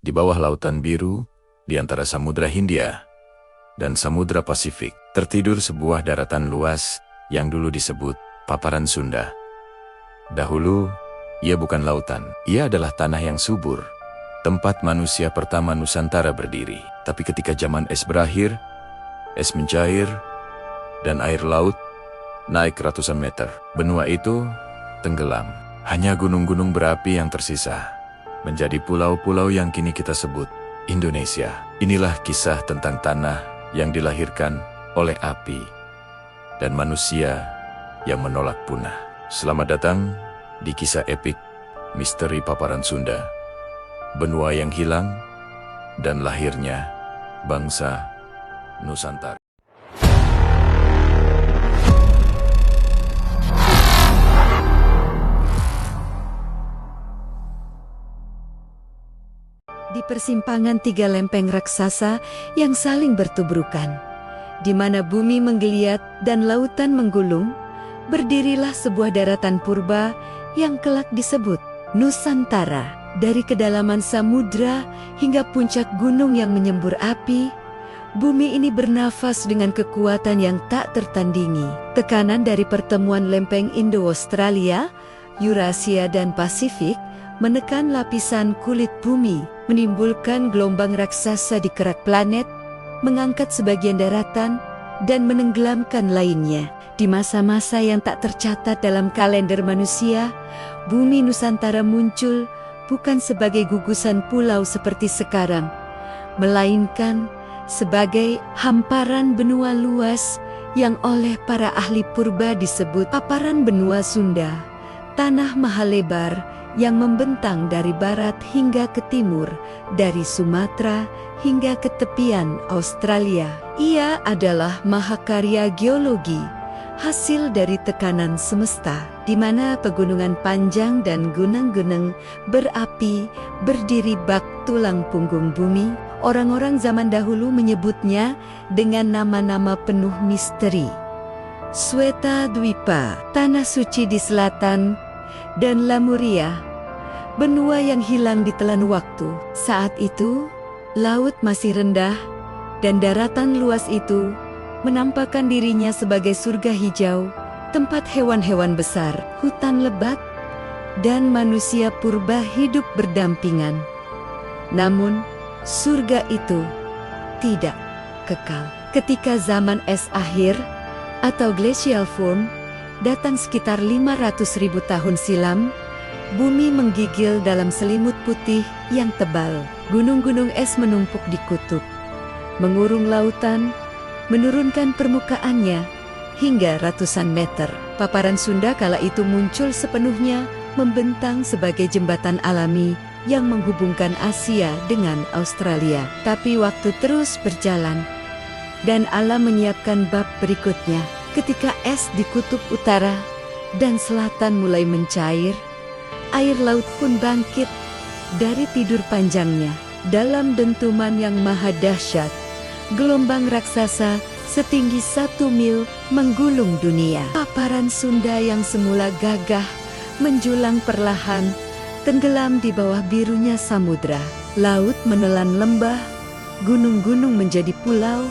Di bawah lautan biru, di antara Samudra Hindia dan Samudra Pasifik, tertidur sebuah daratan luas yang dulu disebut Paparan Sunda. Dahulu, ia bukan lautan, ia adalah tanah yang subur, tempat manusia pertama Nusantara berdiri. Tapi ketika zaman es berakhir, es mencair, dan air laut naik ratusan meter, benua itu tenggelam. Hanya gunung-gunung berapi yang tersisa, menjadi pulau-pulau yang kini kita sebut Indonesia. Inilah kisah tentang tanah yang dilahirkan oleh api dan manusia yang menolak punah. Selamat datang di kisah epik misteri Paparan Sunda, benua yang hilang dan lahirnya bangsa Nusantara. Di persimpangan tiga lempeng raksasa yang saling bertubrukan, di mana bumi menggeliat dan lautan menggulung, berdirilah sebuah daratan purba yang kelak disebut Nusantara. Dari kedalaman samudra hingga puncak gunung yang menyembur api, bumi ini bernafas dengan kekuatan yang tak tertandingi. Tekanan dari pertemuan lempeng Indo-Australia, Eurasia dan Pasifik menekan lapisan kulit bumi, menimbulkan gelombang raksasa di kerak planet, mengangkat sebagian daratan, dan menenggelamkan lainnya. Di masa-masa yang tak tercatat dalam kalender manusia, bumi Nusantara muncul bukan sebagai gugusan pulau seperti sekarang, melainkan sebagai hamparan benua luas yang oleh para ahli purba disebut Paparan Benua Sunda, tanah maha lebar yang membentang dari barat hingga ke timur, dari Sumatera hingga ke tepian Australia. Ia adalah mahakarya geologi, hasil dari tekanan semesta, di mana pegunungan panjang dan gunung-gunung berapi berdiri bak tulang punggung bumi. Orang-orang zaman dahulu menyebutnya dengan nama-nama penuh misteri. Sweta Dwipa, tanah suci di selatan, dan Lemuria, benua yang hilang ditelan waktu. Saat itu, laut masih rendah, dan daratan luas itu menampakkan dirinya sebagai surga hijau, tempat hewan-hewan besar, hutan lebat, dan manusia purba hidup berdampingan. Namun, surga itu tidak kekal. Ketika zaman es akhir atau glacial form datang sekitar 500.000 tahun silam, bumi menggigil dalam selimut putih yang tebal. Gunung-gunung es menumpuk di kutub, mengurung lautan, menurunkan permukaannya hingga ratusan meter. Paparan Sunda kala itu muncul sepenuhnya, membentang sebagai jembatan alami yang menghubungkan Asia dengan Australia. Tapi waktu terus berjalan, dan alam menyiapkan bab berikutnya. Ketika es di kutub utara dan selatan mulai mencair, air laut pun bangkit dari tidur panjangnya. Dalam dentuman yang maha dahsyat, gelombang raksasa setinggi 1 mil menggulung dunia. Paparan Sunda yang semula gagah menjulang perlahan, tenggelam di bawah birunya samudra. Laut menelan lembah, gunung-gunung menjadi pulau,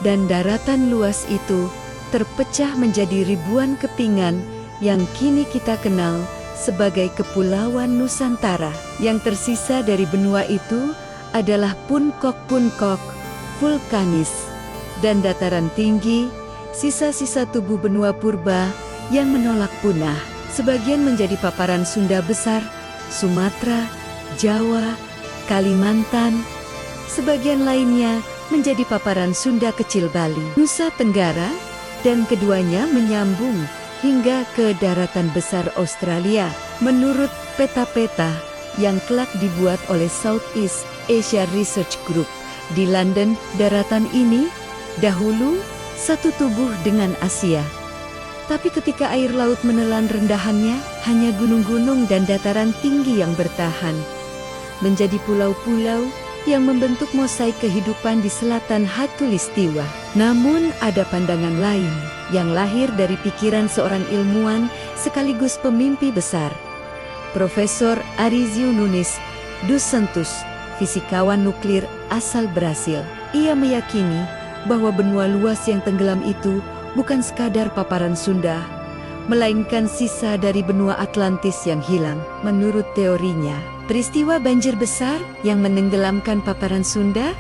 dan daratan luas itu terpecah menjadi ribuan kepingan yang kini kita kenal sebagai Kepulauan Nusantara. Yang tersisa dari benua itu adalah puncak-puncak vulkanis dan dataran tinggi, sisa-sisa tubuh benua purba yang menolak punah. Sebagian menjadi paparan Sunda besar, Sumatera, Jawa, Kalimantan. Sebagian lainnya menjadi paparan Sunda kecil Bali, Nusa Tenggara, dan keduanya menyambung hingga ke daratan besar Australia. Menurut peta-peta yang kelak dibuat oleh Southeast Asia Research Group di London, daratan ini dahulu satu tubuh dengan Asia. Tapi ketika air laut menelan rendahannya, hanya gunung-gunung dan dataran tinggi yang bertahan, menjadi pulau-pulau yang membentuk mosaik kehidupan di selatan Khatulistiwa. Namun ada pandangan lain yang lahir dari pikiran seorang ilmuwan sekaligus pemimpi besar, Profesor Arizio Nunes dos Santos, fisikawan nuklir asal Brasil. Ia meyakini bahwa benua luas yang tenggelam itu bukan sekadar paparan Sunda, melainkan sisa dari benua Atlantis yang hilang. Menurut teorinya, peristiwa banjir besar yang menenggelamkan paparan Sunda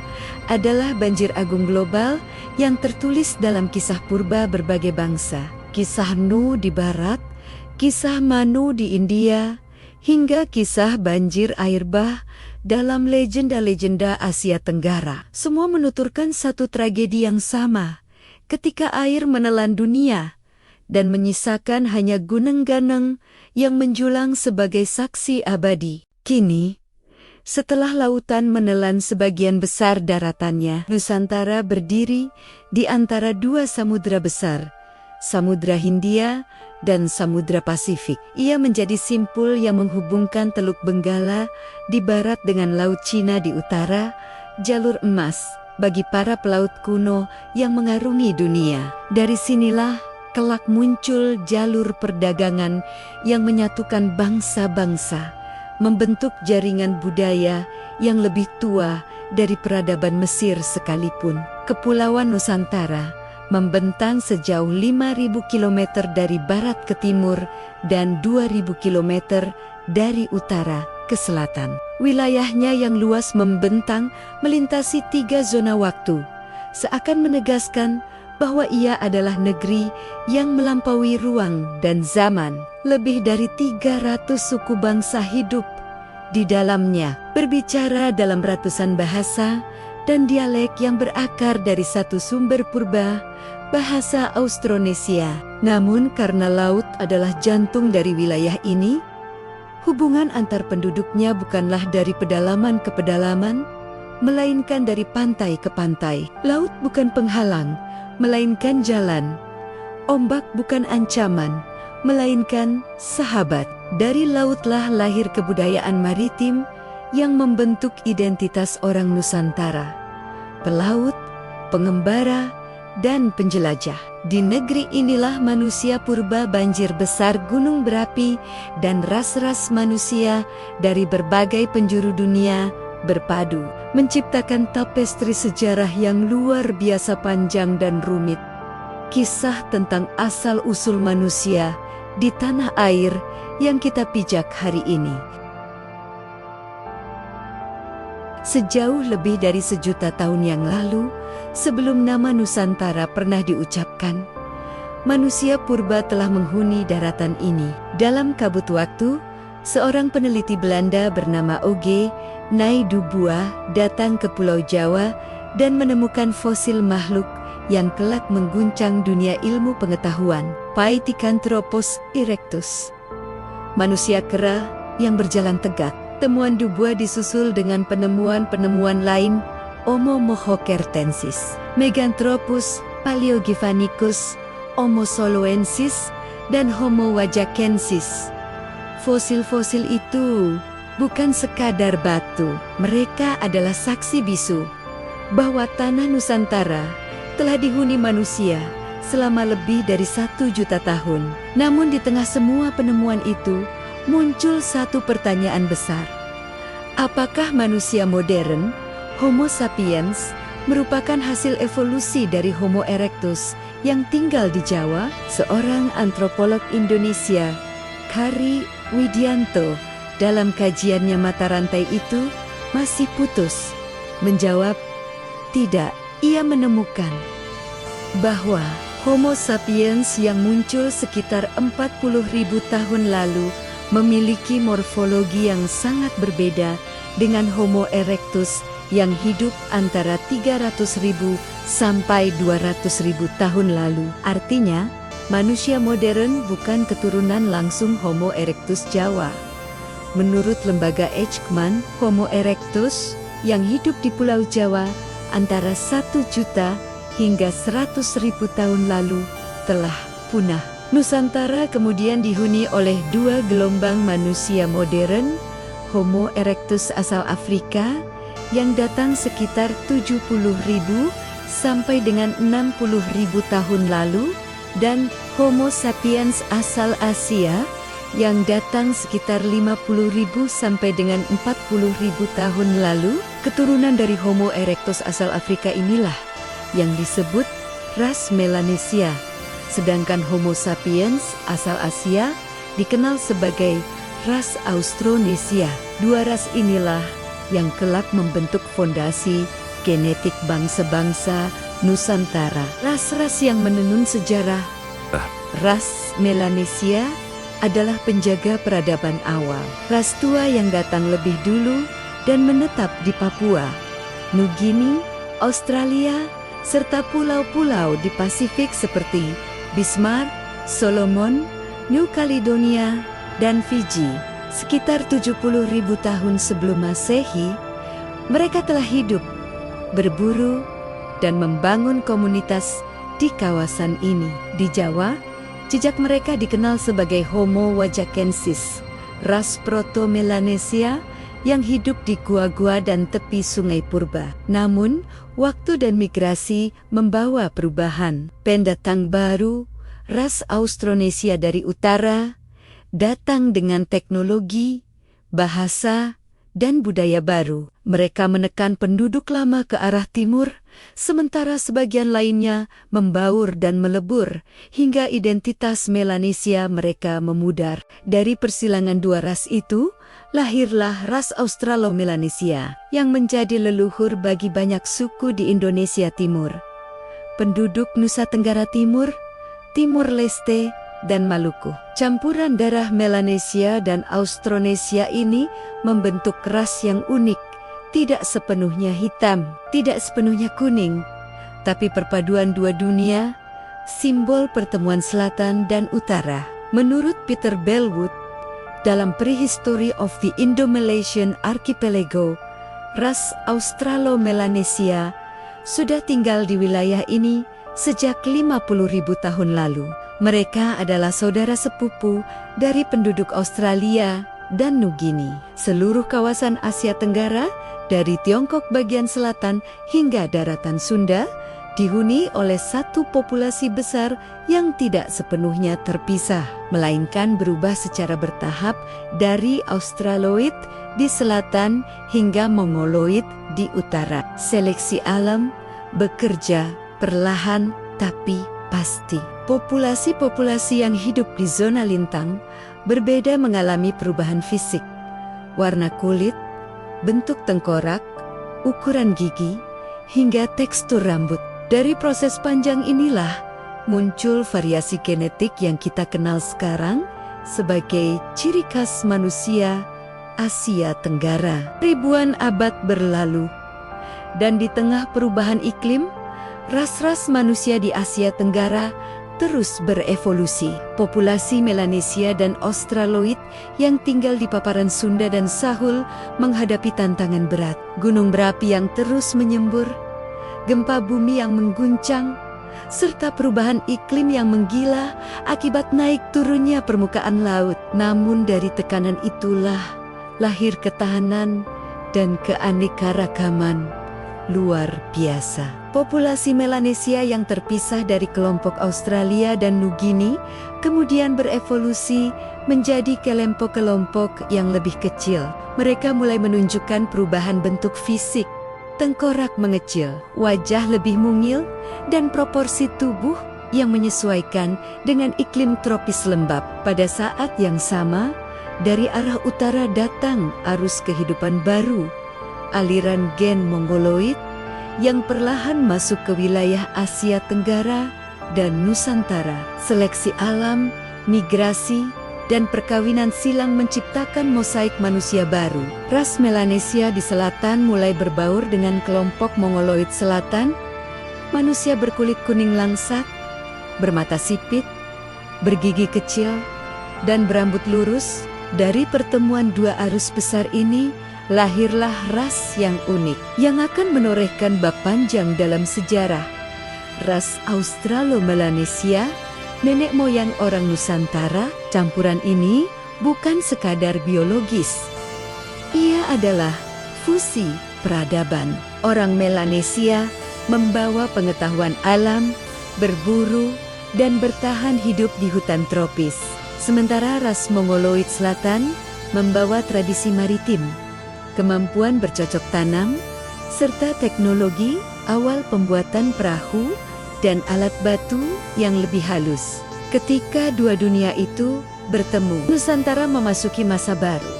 adalah banjir agung global yang tertulis dalam kisah purba berbagai bangsa. Kisah Nuh di barat, kisah Manu di India, hingga kisah banjir air bah dalam legenda-legenda Asia Tenggara. Semua menuturkan satu tragedi yang sama, ketika air menelan dunia dan menyisakan hanya gunung-ganeng yang menjulang sebagai saksi abadi. Kini, setelah lautan menelan sebagian besar daratannya, Nusantara berdiri di antara dua samudra besar, Samudra Hindia dan Samudra Pasifik. Ia menjadi simpul yang menghubungkan Teluk Benggala di barat dengan Laut Cina di utara, jalur emas bagi para pelaut kuno yang mengarungi dunia. Dari sinilah kelak muncul jalur perdagangan yang menyatukan bangsa-bangsa, membentuk jaringan budaya yang lebih tua dari peradaban Mesir sekalipun. Kepulauan Nusantara membentang sejauh 5.000 km dari barat ke timur dan 2.000 km dari utara ke selatan. Wilayahnya yang luas membentang melintasi 3 zona waktu, seakan menegaskan bahwa ia adalah negeri yang melampaui ruang dan zaman. Lebih dari 300 suku bangsa hidup di dalamnya, berbicara dalam ratusan bahasa dan dialek yang berakar dari satu sumber purba, bahasa Austronesia. Namun karena laut adalah jantung dari wilayah ini, hubungan antar penduduknya bukanlah dari pedalaman ke pedalaman, melainkan dari pantai ke pantai. Laut bukan penghalang, melainkan jalan. Ombak bukan ancaman, melainkan sahabat. Dari lautlah lahir kebudayaan maritim yang membentuk identitas orang Nusantara. Pelaut, pengembara, dan penjelajah. Di negeri inilah manusia purba banjir besar gunung berapi dan ras-ras manusia dari berbagai penjuru dunia berpadu, menciptakan tapestri sejarah yang luar biasa panjang dan rumit. Kisah tentang asal-usul manusia di tanah air yang kita pijak hari ini. Sejauh lebih dari 1.000.000 tahun yang lalu, sebelum nama Nusantara pernah diucapkan, manusia purba telah menghuni daratan ini. Dalam kabut waktu, seorang peneliti Belanda bernama O.G. Naidubua datang ke Pulau Jawa dan menemukan fosil makhluk yang kelak mengguncang dunia ilmu pengetahuan, Pithecanthropus erectus. Manusia kera yang berjalan tegak. Temuan Dubois disusul dengan penemuan-penemuan lain, Homo mohocertensis, Meganthropus paleogiphanicus, Homo soloensis, dan Homo wajakensis. Fosil-fosil itu bukan sekadar batu, mereka adalah saksi bisu bahwa tanah Nusantara telah dihuni manusia selama lebih dari 1.000.000 tahun. Namun di tengah semua penemuan itu, muncul satu pertanyaan besar. Apakah manusia modern, Homo sapiens, merupakan hasil evolusi dari Homo erectus yang tinggal di Jawa? Seorang antropolog Indonesia, Kari Widianto, dalam kajiannya Mata Rantai itu, masih putus menjawab, tidak. Ia menemukan bahwa Homo sapiens yang muncul sekitar 40.000 tahun lalu memiliki morfologi yang sangat berbeda dengan Homo erectus yang hidup antara 300.000 sampai 200.000 tahun lalu. Artinya, manusia modern bukan keturunan langsung Homo erectus Jawa. Menurut lembaga Eichmann, Homo erectus yang hidup di Pulau Jawa antara 1 juta hingga 100.000 tahun lalu telah punah. Nusantara kemudian dihuni oleh 2 gelombang manusia modern, Homo erectus asal Afrika yang datang sekitar 70.000 sampai dengan 60.000 tahun lalu, dan Homo sapiens asal Asia yang datang sekitar 50.000 sampai dengan 40.000 tahun lalu. Keturunan dari Homo erectus asal Afrika inilah yang disebut ras Melanesia. Sedangkan Homo sapiens asal Asia dikenal sebagai ras Austronesia. Dua ras inilah yang kelak membentuk fondasi genetik bangsa-bangsa Nusantara. Ras-ras yang menenun sejarah. Ras Melanesia adalah penjaga peradaban awal. Ras tua yang datang lebih dulu dan menetap di Papua, Nugini, Australia, serta pulau-pulau di Pasifik seperti Bismarck, Solomon, New Caledonia, dan Fiji. Sekitar 70.000 tahun sebelum Masehi, mereka telah hidup, berburu, dan membangun komunitas di kawasan ini. Di Jawa, jejak mereka dikenal sebagai Homo wajakensis, ras Proto-Melanesia yang hidup di gua-gua dan tepi sungai purba. Namun, waktu dan migrasi membawa perubahan. Pendatang baru, ras Austronesia dari utara, datang dengan teknologi, bahasa, dan budaya baru. Mereka menekan penduduk lama ke arah timur, sementara sebagian lainnya membaur dan melebur, hingga identitas Melanesia mereka memudar. Dari persilangan dua ras itu, lahirlah ras Australo-Melanesia, yang menjadi leluhur bagi banyak suku di Indonesia Timur, penduduk Nusa Tenggara Timur, Timur Leste, dan Maluku. Campuran darah Melanesia dan Austronesia ini membentuk ras yang unik, tidak sepenuhnya hitam, tidak sepenuhnya kuning, tapi perpaduan dua dunia, simbol pertemuan selatan dan utara. Menurut Peter Bellwood, dalam Prehistory of the Indo-Malaysian Archipelago, ras Australo-Melanesia sudah tinggal di wilayah ini sejak 50.000 tahun lalu. Mereka adalah saudara sepupu dari penduduk Australia dan Nugini. Seluruh kawasan Asia Tenggara, dari Tiongkok bagian selatan hingga daratan Sunda, dihuni oleh satu populasi besar yang tidak sepenuhnya terpisah, melainkan berubah secara bertahap dari Australoid di selatan hingga Mongoloid di utara. Seleksi alam bekerja perlahan tapi pasti. Populasi-populasi yang hidup di zona lintang berbeda mengalami perubahan fisik, warna kulit, bentuk tengkorak, ukuran gigi, hingga tekstur rambut. Dari proses panjang inilah muncul variasi genetik yang kita kenal sekarang sebagai ciri khas manusia Asia Tenggara. Ribuan abad berlalu, dan di tengah perubahan iklim, ras-ras manusia di Asia Tenggara terus berevolusi. Populasi Melanesia dan Australoid yang tinggal di paparan Sunda dan Sahul menghadapi tantangan berat. Gunung berapi yang terus menyembur, gempa bumi yang mengguncang, serta perubahan iklim yang menggila akibat naik turunnya permukaan laut. Namun dari tekanan itulah lahir ketahanan dan keanekaragaman luar biasa. Populasi Melanesia yang terpisah dari kelompok Australia dan Nugini kemudian berevolusi menjadi kelompok-kelompok yang lebih kecil. Mereka mulai menunjukkan perubahan bentuk fisik. Tengkorak mengecil, wajah lebih mungil, dan proporsi tubuh yang menyesuaikan dengan iklim tropis lembab. Pada saat yang sama, dari arah utara datang arus kehidupan baru, aliran gen Mongoloid yang perlahan masuk ke wilayah Asia Tenggara dan Nusantara. Seleksi alam, migrasi, dan perkawinan silang menciptakan mosaik manusia baru. Ras Melanesia di selatan mulai berbaur dengan kelompok Mongoloid selatan, manusia berkulit kuning langsat, bermata sipit, bergigi kecil, dan berambut lurus. Dari pertemuan dua arus besar ini, lahirlah ras yang unik yang akan menorehkan bab panjang dalam sejarah. Ras Australo-Melanesia, nenek moyang orang Nusantara. Campuran ini bukan sekadar biologis. Ia adalah fusi peradaban. Orang Melanesia membawa pengetahuan alam, berburu, dan bertahan hidup di hutan tropis. Sementara ras Mongoloid Selatan membawa tradisi maritim, kemampuan bercocok tanam, serta teknologi awal pembuatan perahu dan alat batu yang lebih halus. Ketika dua dunia itu bertemu, Nusantara memasuki masa baru.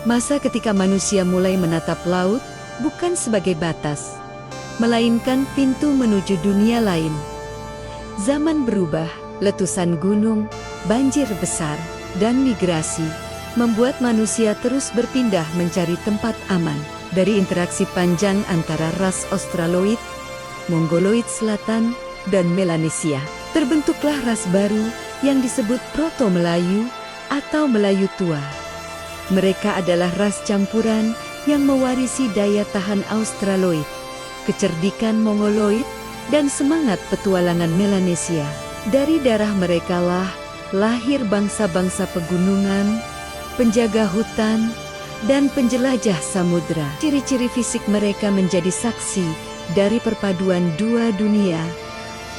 Masa ketika manusia mulai menatap laut bukan sebagai batas, melainkan pintu menuju dunia lain. Zaman berubah, letusan gunung, banjir besar, dan migrasi membuat manusia terus berpindah mencari tempat aman. Dari interaksi panjang antara ras Australoid, Mongoloid Selatan, dan Melanesia, terbentuklah ras baru yang disebut Proto-Melayu atau Melayu Tua. Mereka adalah ras campuran yang mewarisi daya tahan Australoid, kecerdikan Mongoloid, dan semangat petualangan Melanesia. Dari darah merekalah lahir bangsa-bangsa pegunungan, penjaga hutan, dan penjelajah samudra. Ciri-ciri fisik mereka menjadi saksi dari perpaduan dua dunia.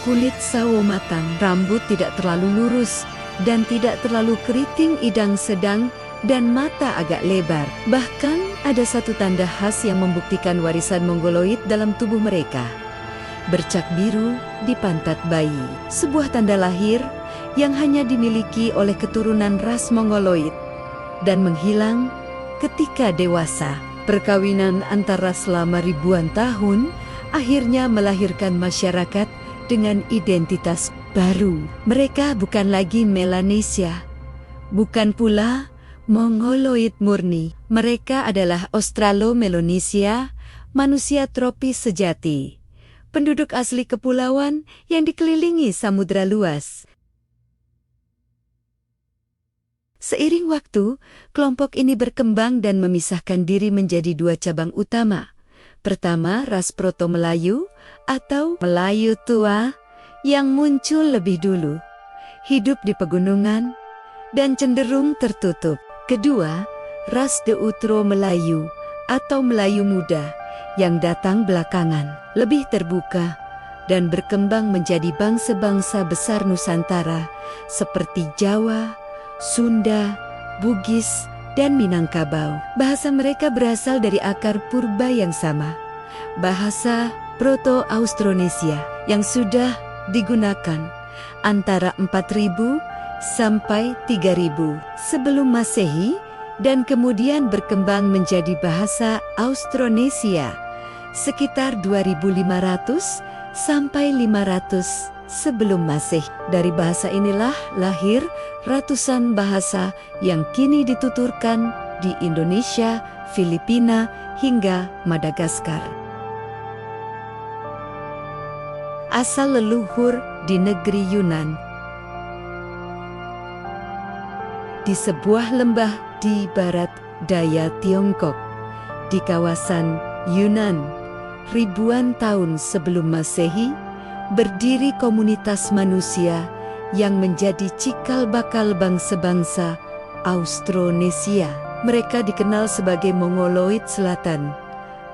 Kulit sawo matang, rambut tidak terlalu lurus, dan tidak terlalu keriting, hidung sedang, dan mata agak lebar. Bahkan ada satu tanda khas yang membuktikan warisan Mongoloid dalam tubuh mereka. Bercak biru di pantat bayi, sebuah tanda lahir yang hanya dimiliki oleh keturunan ras Mongoloid dan menghilang ketika dewasa. Perkawinan antara selama ribuan tahun akhirnya melahirkan masyarakat dengan identitas baru. Mereka bukan lagi Melanesia, bukan pula Mongoloid murni. Mereka adalah Australo-Melanesia, manusia tropis sejati, penduduk asli kepulauan yang dikelilingi samudra luas. Seiring waktu, kelompok ini berkembang dan memisahkan diri menjadi dua cabang utama. Pertama, ras Proto-Melayu atau Melayu Tua yang muncul lebih dulu, hidup di pegunungan, dan cenderung tertutup. Kedua, ras Deutero-Melayu atau Melayu Muda yang datang belakangan, lebih terbuka, dan berkembang menjadi bangsa-bangsa besar Nusantara seperti Jawa, Sunda, Bugis, dan Minangkabau. Bahasa mereka berasal dari akar purba yang sama, bahasa Proto-Austronesia yang sudah digunakan antara 4000 sampai 3000 sebelum Masehi dan kemudian berkembang menjadi bahasa Austronesia sekitar 2500 sampai 500 sebelum Masehi. Dari bahasa inilah lahir ratusan bahasa yang kini dituturkan di Indonesia, Filipina, hingga Madagaskar. Asal leluhur di negeri Yunan. Di sebuah lembah di barat daya Tiongkok, di kawasan Yunan, ribuan tahun sebelum Masehi, berdiri komunitas manusia yang menjadi cikal bakal bangsa-bangsa Austronesia. Mereka dikenal sebagai Mongoloid Selatan,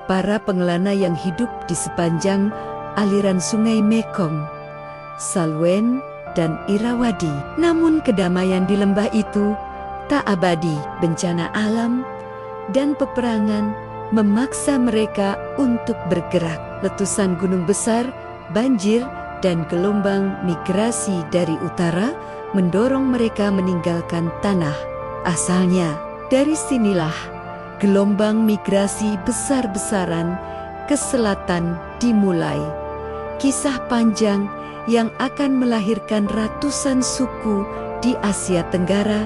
para pengelana yang hidup di sepanjang aliran sungai Mekong, Salwen, dan Irrawaddy. Namun kedamaian di lembah itu tak abadi. Bencana alam dan peperangan memaksa mereka untuk bergerak. Letusan gunung besar, banjir, dan gelombang migrasi dari utara mendorong mereka meninggalkan tanah asalnya. Dari sinilah gelombang migrasi besar-besaran ke selatan dimulai. Kisah panjang yang akan melahirkan ratusan suku di Asia Tenggara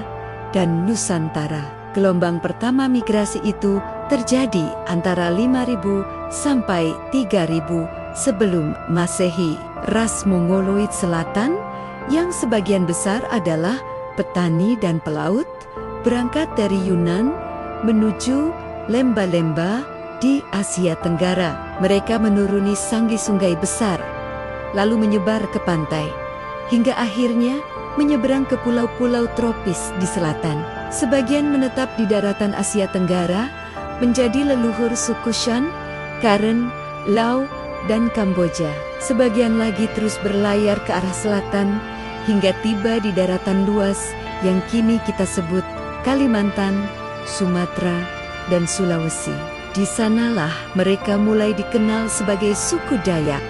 dan Nusantara. Gelombang pertama migrasi itu terjadi antara 5000 sampai 3000 sebelum Masehi. Ras Mongoloid Selatan yang sebagian besar adalah petani dan pelaut berangkat dari Yunan menuju lembah-lembah di Asia Tenggara. Mereka menuruni sungai-sungai besar, lalu menyebar ke pantai, hingga akhirnya menyeberang ke pulau-pulau tropis di selatan. Sebagian menetap di daratan Asia Tenggara, menjadi leluhur suku Shan, Karen, Lao, dan Kamboja. Sebagian lagi terus berlayar ke arah selatan, hingga tiba di daratan luas yang kini kita sebut Kalimantan, Sumatera, dan Sulawesi. Di sanalah mereka mulai dikenal sebagai suku Dayak,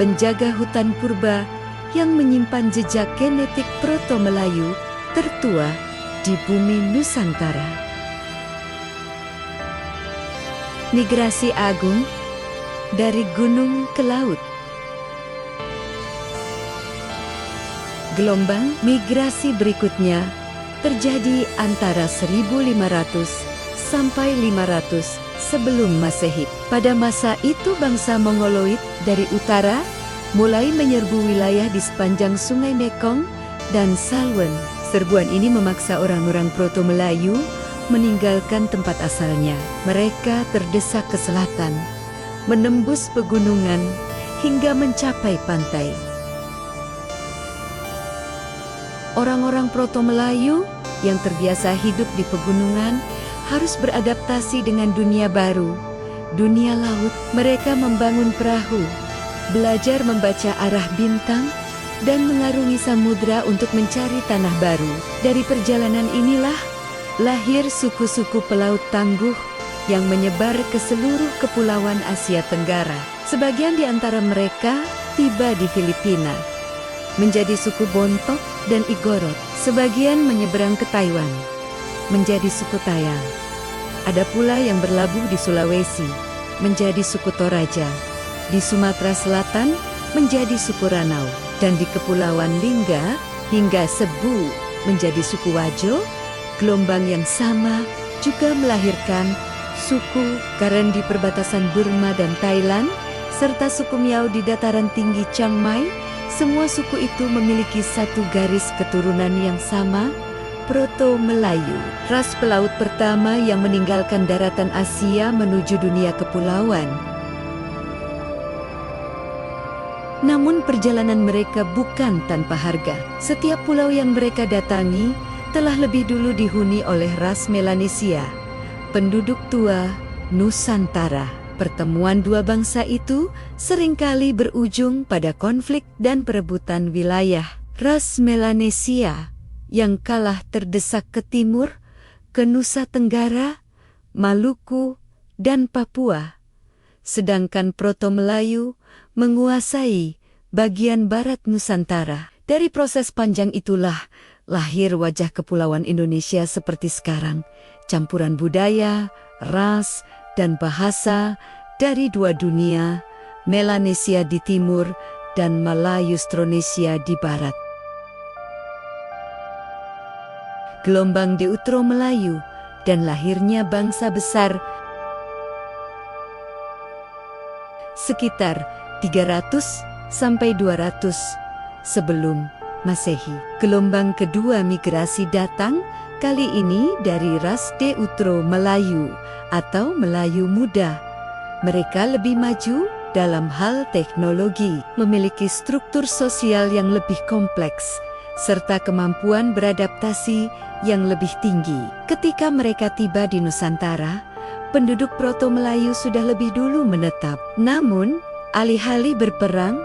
penjaga hutan purba yang menyimpan jejak genetik Proto-Melayu tertua di bumi Nusantara. Migrasi agung dari gunung ke laut. Gelombang migrasi berikutnya terjadi antara 1500 sampai 500 sebelum Masehi. Pada masa itu bangsa Mongoloid dari utara mulai menyerbu wilayah di sepanjang Sungai Mekong dan Salween. Serbuan ini memaksa orang-orang Proto-Melayu meninggalkan tempat asalnya. Mereka terdesak ke selatan, menembus pegunungan hingga mencapai pantai. Orang-orang Proto-Melayu yang terbiasa hidup di pegunungan harus beradaptasi dengan dunia baru, dunia laut. Mereka membangun perahu, belajar membaca arah bintang, dan mengarungi samudra untuk mencari tanah baru. Dari perjalanan inilah lahir suku-suku pelaut tangguh yang menyebar ke seluruh kepulauan Asia Tenggara. Sebagian di antara mereka tiba di Filipina, menjadi suku Bontok dan Igorot. Sebagian menyeberang ke Taiwan, menjadi suku Tayang. Ada pula yang berlabuh di Sulawesi, menjadi suku Toraja. Di Sumatera Selatan, menjadi suku Ranau. Dan di Kepulauan Lingga hingga Cebu, menjadi suku Wajo. Gelombang yang sama juga melahirkan suku Karen di perbatasan Burma dan Thailand, serta suku Miao di dataran tinggi Chiang Mai. Semua suku itu memiliki satu garis keturunan yang sama, Proto-Melayu. Ras pelaut pertama yang meninggalkan daratan Asia menuju dunia kepulauan. Namun perjalanan mereka bukan tanpa harga. Setiap pulau yang mereka datangi telah lebih dulu dihuni oleh ras Melanesia, penduduk tua Nusantara. Pertemuan dua bangsa itu seringkali berujung pada konflik dan perebutan wilayah. Ras Melanesia yang kalah terdesak ke timur, ke Nusa Tenggara, Maluku, dan Papua. Sedangkan Proto-Melayu menguasai bagian barat Nusantara. Dari proses panjang itulah lahir wajah kepulauan Indonesia seperti sekarang. Campuran budaya, ras, dan bahasa dari dua dunia, Melanesia di timur dan Malayustronesia di barat. Gelombang Deutero Melayu dan lahirnya bangsa besar sekitar 300 sampai 200 sebelum Masehi. Gelombang kedua migrasi datang kali ini dari ras Deutero Melayu atau Melayu Muda. Mereka lebih maju dalam hal teknologi, memiliki struktur sosial yang lebih kompleks, serta kemampuan beradaptasi yang lebih tinggi. Ketika mereka tiba di Nusantara, penduduk Proto-Melayu sudah lebih dulu menetap. Namun, alih-alih berperang,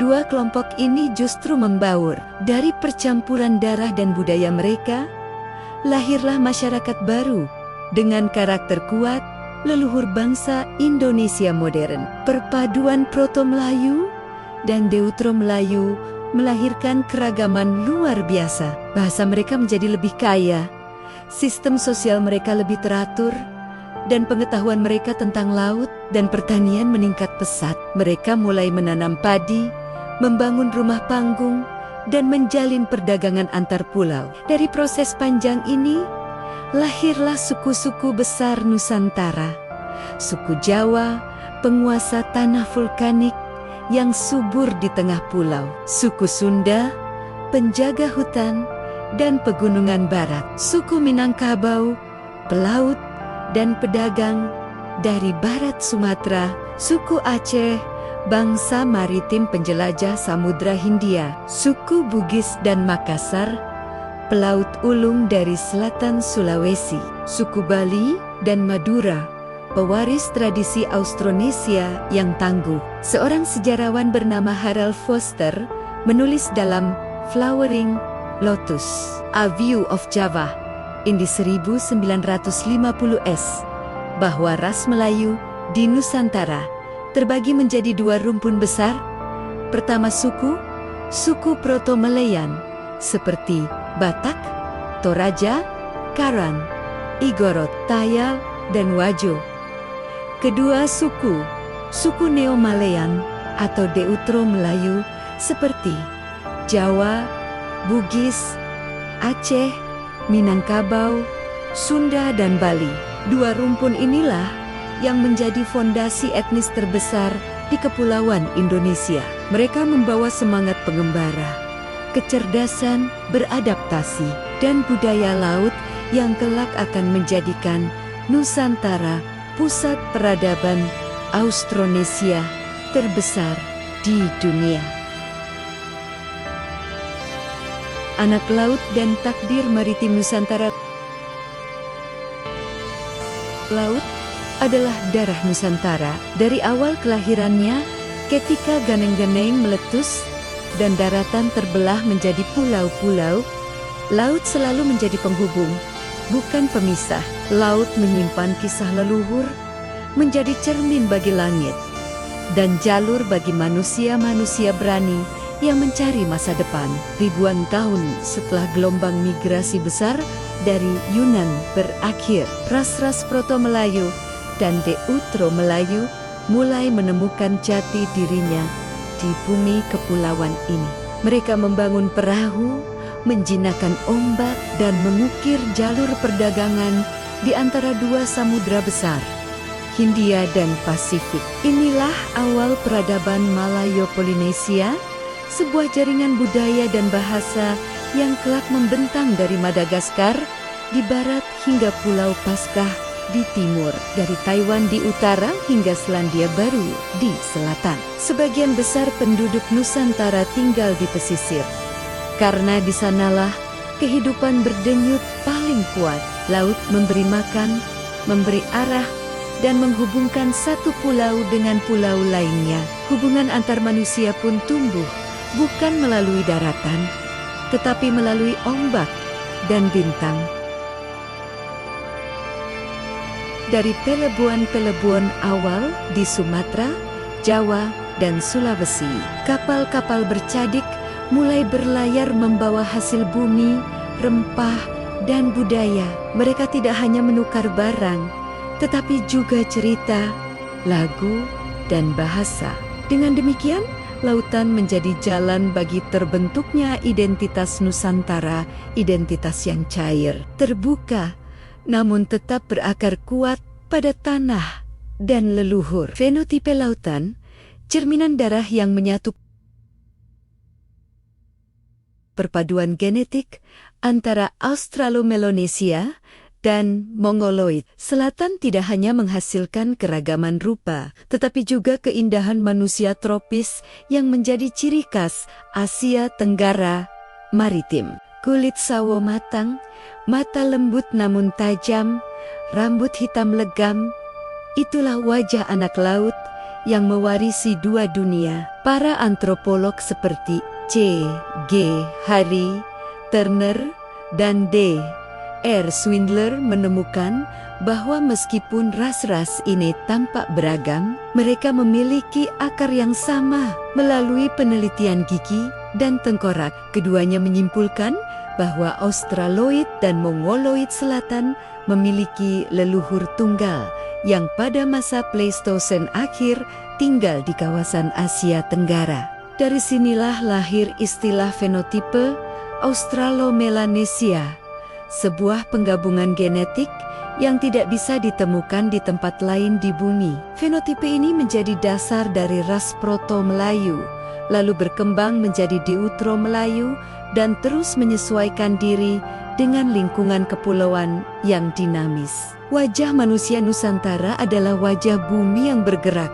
dua kelompok ini justru membaur. Dari percampuran darah dan budaya mereka, lahirlah masyarakat baru dengan karakter kuat, leluhur bangsa Indonesia modern. Perpaduan Proto-Melayu dan Deutero Melayu melahirkan keragaman luar biasa. Bahasa mereka menjadi lebih kaya, sistem sosial mereka lebih teratur, dan pengetahuan mereka tentang laut dan pertanian meningkat pesat. Mereka mulai menanam padi, membangun rumah panggung, dan menjalin perdagangan antar pulau. Dari proses panjang ini, lahirlah suku-suku besar Nusantara. Suku Jawa, penguasa tanah vulkanik yang subur di tengah pulau. Suku Sunda, penjaga hutan dan pegunungan barat. Suku Minangkabau, pelaut dan pedagang dari barat Sumatera. Suku Aceh, bangsa maritim penjelajah Samudra Hindia. Suku Bugis dan Makassar, pelaut ulung dari selatan Sulawesi. Suku Bali dan Madura, pewaris tradisi Austronesia yang tangguh. Seorang sejarawan bernama Harold Foster menulis dalam Flowering Lotus, A View of Java, Indi 1950s, bahwa ras Melayu di Nusantara terbagi menjadi dua rumpun besar. Pertama suku Proto-Malayan, seperti Batak, Toraja, Karan, Igorot, Tayal, dan Wajo. Kedua suku Neo-Malayan atau Deutero-Melayu, seperti Jawa, Bugis, Aceh, Minangkabau, Sunda, dan Bali. Dua rumpun inilah yang menjadi fondasi etnis terbesar di Kepulauan Indonesia. Mereka membawa semangat pengembara, kecerdasan, beradaptasi, dan budaya laut yang kelak akan menjadikan Nusantara pusat peradaban Austronesia terbesar di dunia. Anak laut dan takdir maritim Nusantara. Laut adalah darah Nusantara. Dari awal kelahirannya, ketika ganeng-ganeng meletus dan daratan terbelah menjadi pulau-pulau, laut selalu menjadi penghubung, bukan pemisah. Laut menyimpan kisah leluhur, menjadi cermin bagi langit, dan jalur bagi manusia-manusia berani yang mencari masa depan. Ribuan tahun setelah gelombang migrasi besar dari Yunan berakhir, ras-ras Proto-Melayu dan Deutero-Melayu mulai menemukan jati dirinya di bumi kepulauan ini. Mereka membangun perahu, menjinakkan ombak, dan mengukir jalur perdagangan di antara dua samudra besar, Hindia dan Pasifik. Inilah awal peradaban Malayo-Polinesia, sebuah jaringan budaya dan bahasa yang kelak membentang dari Madagaskar di barat hingga Pulau Paskah di timur, dari Taiwan di utara hingga Selandia Baru di selatan. Sebagian besar penduduk Nusantara tinggal di pesisir, karena di sanalah kehidupan berdenyut paling kuat. Laut memberi makan, memberi arah, dan menghubungkan satu pulau dengan pulau lainnya. Hubungan antar manusia pun tumbuh, bukan melalui daratan, tetapi melalui ombak dan bintang. Dari pelebuan-pelebuan awal di Sumatera, Jawa, dan Sulawesi, kapal-kapal bercadik mulai berlayar membawa hasil bumi, rempah, dan budaya. Mereka tidak hanya menukar barang, tetapi juga cerita, lagu, dan bahasa. Dengan demikian, lautan menjadi jalan bagi terbentuknya identitas Nusantara, identitas yang cair, terbuka, namun tetap berakar kuat pada tanah dan leluhur. Fenotipe lautan, cerminan darah yang menyatu perpaduan genetik antara Australo-Melanesia dan Mongoloid. Selatan tidak hanya menghasilkan keragaman rupa, tetapi juga keindahan manusia tropis yang menjadi ciri khas Asia Tenggara maritim. Kulit sawo matang, mata lembut namun tajam, rambut hitam legam, itulah wajah anak laut yang mewarisi dua dunia. Para antropolog seperti C. G. Harry, Turner, dan D. R. Swindler menemukan bahwa meskipun ras-ras ini tampak beragam, mereka memiliki akar yang sama. Melalui penelitian gigi dan tengkorak, keduanya menyimpulkan bahwa Australoid dan Mongoloid Selatan memiliki leluhur tunggal yang pada masa Pleistosen akhir tinggal di kawasan Asia Tenggara. Dari sinilah lahir istilah fenotipe Australo-Melanesia, sebuah penggabungan genetik yang tidak bisa ditemukan di tempat lain di bumi. Fenotipe ini menjadi dasar dari ras Proto-Melayu, lalu berkembang menjadi Deutero-Melayu dan terus menyesuaikan diri dengan lingkungan kepulauan yang dinamis. Wajah manusia Nusantara adalah wajah bumi yang bergerak,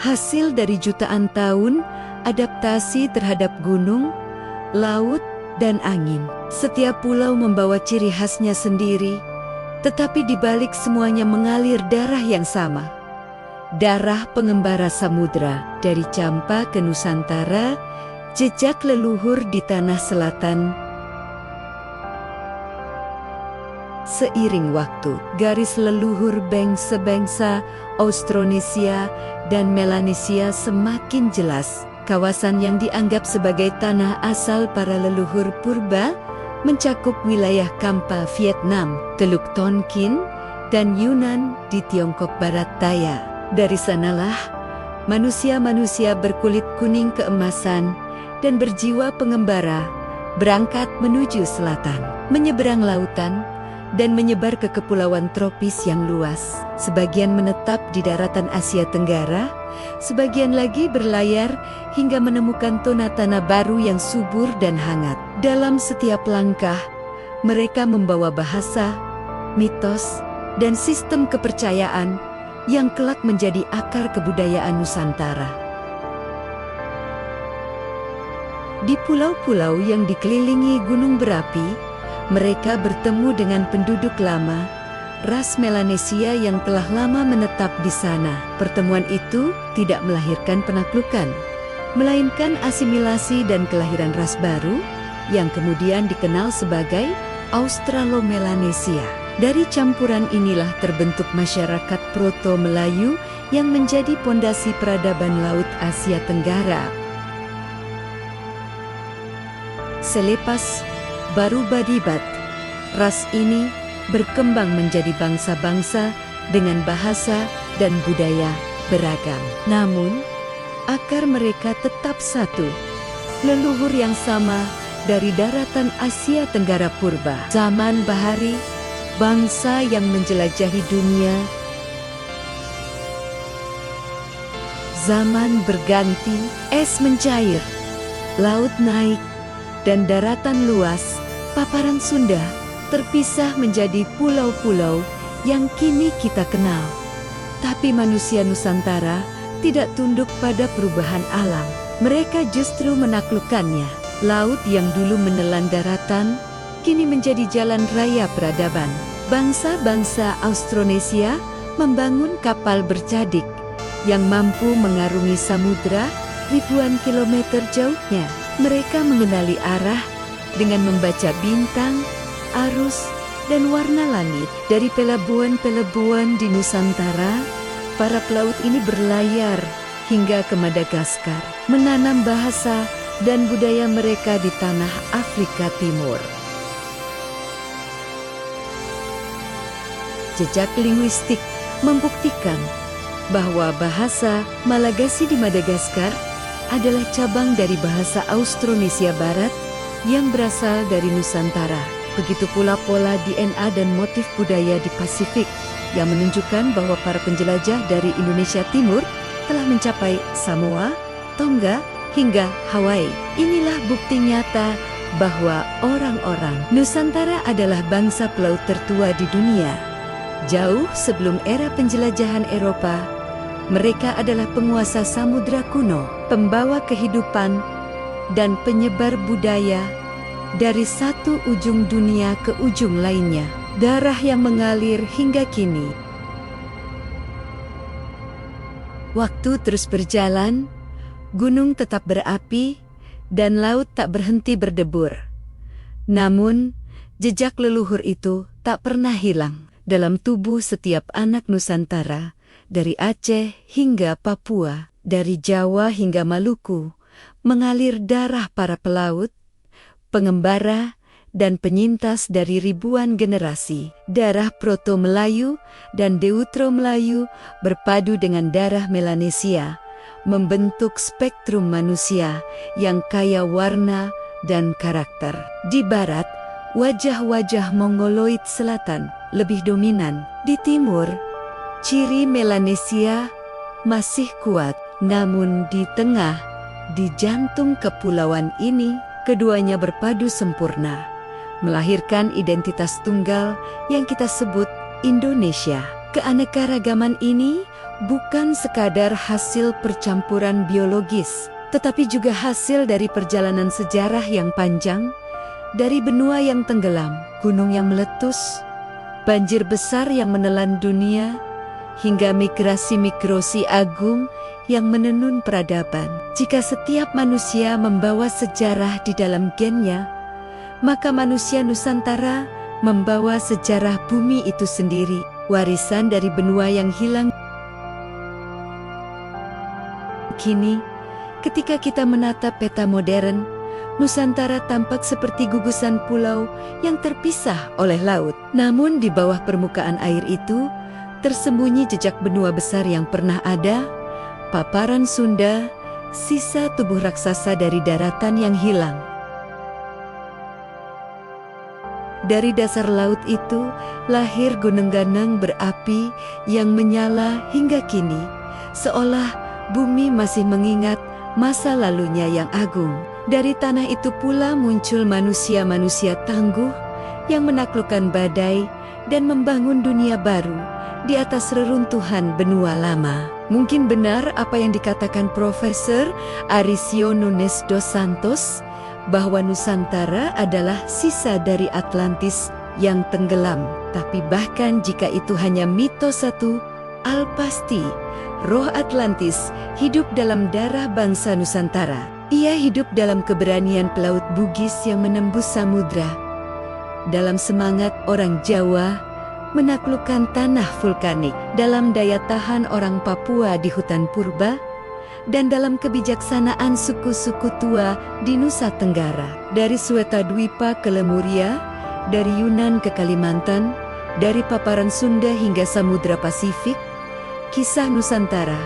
hasil dari jutaan tahun adaptasi terhadap gunung, laut, dan angin. Setiap pulau membawa ciri khasnya sendiri, tetapi di balik semuanya mengalir darah yang sama. Darah pengembara samudra. Dari Campa ke Nusantara, jejak leluhur di tanah selatan Seiring waktu, garis leluhur bangsa-bangsa Austronesia dan Melanesia semakin jelas. Kawasan yang dianggap sebagai tanah asal para leluhur purba mencakup wilayah Kampa Vietnam, Teluk Tonkin, dan Yunnan di Tiongkok Barat Daya. Dari sanalah manusia-manusia berkulit kuning keemasan dan berjiwa pengembara berangkat menuju selatan, menyeberang lautan, dan menyebar ke kepulauan tropis yang luas. Sebagian menetap di daratan Asia Tenggara, sebagian lagi berlayar hingga menemukan tanah baru yang subur dan hangat. Dalam setiap langkah, mereka membawa bahasa, mitos, dan sistem kepercayaan yang kelak menjadi akar kebudayaan Nusantara. Di pulau-pulau yang dikelilingi gunung berapi, mereka bertemu dengan penduduk lama, ras Melanesia yang telah lama menetap di sana. Pertemuan itu tidak melahirkan penaklukan, melainkan asimilasi dan kelahiran ras baru yang kemudian dikenal sebagai Australo-Melanesia. Dari campuran inilah terbentuk masyarakat Proto-Melayu yang menjadi pondasi peradaban Laut Asia Tenggara. Selepas baru Badibat, ras ini berkembang menjadi bangsa-bangsa dengan bahasa dan budaya beragam. Namun, akar mereka tetap satu, leluhur yang sama dari daratan Asia Tenggara purba. Zaman bahari, bangsa yang menjelajahi dunia. Zaman berganti, es mencair, laut naik, dan daratan luas, paparan Sunda, terpisah menjadi pulau-pulau yang kini kita kenal. Tapi manusia Nusantara tidak tunduk pada perubahan alam. Mereka justru menaklukkannya. Laut yang dulu menelan daratan, kini menjadi jalan raya peradaban. Bangsa-bangsa Austronesia membangun kapal bercadik yang mampu mengarungi samudra ribuan kilometer jauhnya. Mereka mengenali arah dengan membaca bintang, arus, dan warna langit. Dari pelabuhan-pelabuhan di Nusantara, para pelaut ini berlayar hingga ke Madagaskar, menanam bahasa dan budaya mereka di tanah Afrika Timur. Jejak linguistik membuktikan bahwa bahasa Malagasy di Madagaskar adalah cabang dari bahasa Austronesia Barat yang berasal dari Nusantara. Begitu pula pola DNA dan motif budaya di Pasifik yang menunjukkan bahwa para penjelajah dari Indonesia Timur telah mencapai Samoa, Tonga, hingga Hawaii. Inilah bukti nyata bahwa orang-orang Nusantara adalah bangsa pelaut tertua di dunia. Jauh sebelum era penjelajahan Eropa, mereka adalah penguasa samudra kuno, pembawa kehidupan, dan penyebar budaya dari satu ujung dunia ke ujung lainnya. Darah yang mengalir hingga kini. Waktu terus berjalan, gunung tetap berapi, dan laut tak berhenti berdebur. Namun, jejak leluhur itu tak pernah hilang dalam tubuh setiap anak Nusantara, dari Aceh hingga Papua, dari Jawa hingga Maluku, mengalir darah para pelaut, pengembara, dan penyintas dari ribuan generasi. Darah Proto-Melayu dan Deutero-Melayu berpadu dengan darah Melanesia, membentuk spektrum manusia yang kaya warna dan karakter. Di barat, wajah-wajah Mongoloid Selatan lebih dominan. Di timur, ciri Melanesia masih kuat. Namun di tengah, di jantung kepulauan ini, keduanya berpadu sempurna, melahirkan identitas tunggal yang kita sebut Indonesia. Keanekaragaman ini bukan sekadar hasil percampuran biologis, tetapi juga hasil dari perjalanan sejarah yang panjang, dari benua yang tenggelam, gunung yang meletus, banjir besar yang menelan dunia, hingga migrasi-migrasi agung yang menenun peradaban. Jika setiap manusia membawa sejarah di dalam gennya, maka manusia Nusantara membawa sejarah bumi itu sendiri, warisan dari benua yang hilang. Kini, ketika kita menatap peta modern, Nusantara tampak seperti gugusan pulau yang terpisah oleh laut. Namun di bawah permukaan air itu, tersembunyi jejak benua besar yang pernah ada, paparan Sunda, sisa tubuh raksasa dari daratan yang hilang. Dari dasar laut itu, lahir gunung ganang berapi yang menyala hingga kini, seolah bumi masih mengingat masa lalunya yang agung. Dari tanah itu pula muncul manusia-manusia tangguh yang menaklukkan badai dan membangun dunia baru di atas reruntuhan benua lama. Mungkin benar apa yang dikatakan Profesor Arisio Nunes dos Santos, bahwa Nusantara adalah sisa dari Atlantis yang tenggelam. Tapi bahkan jika itu hanya mitos satu, al-pasti roh Atlantis hidup dalam darah bangsa Nusantara. Ia hidup dalam keberanian pelaut Bugis yang menembus samudra, dalam semangat orang Jawa menaklukkan tanah vulkanik, dalam daya tahan orang Papua di hutan purba, dan dalam kebijaksanaan suku-suku tua di Nusa Tenggara. Dari Swetadwipa ke Lemuria, dari Yunan ke Kalimantan, dari paparan Sunda hingga Samudra Pasifik, kisah Nusantara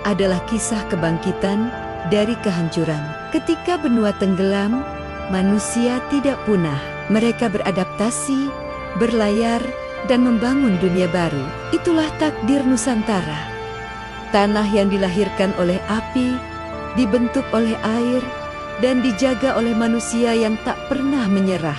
adalah kisah kebangkitan dari kehancuran. Ketika benua tenggelam, manusia tidak punah. Mereka beradaptasi, berlayar, dan membangun dunia baru. Itulah takdir Nusantara. Tanah yang dilahirkan oleh api, dibentuk oleh air, dan dijaga oleh manusia yang tak pernah menyerah.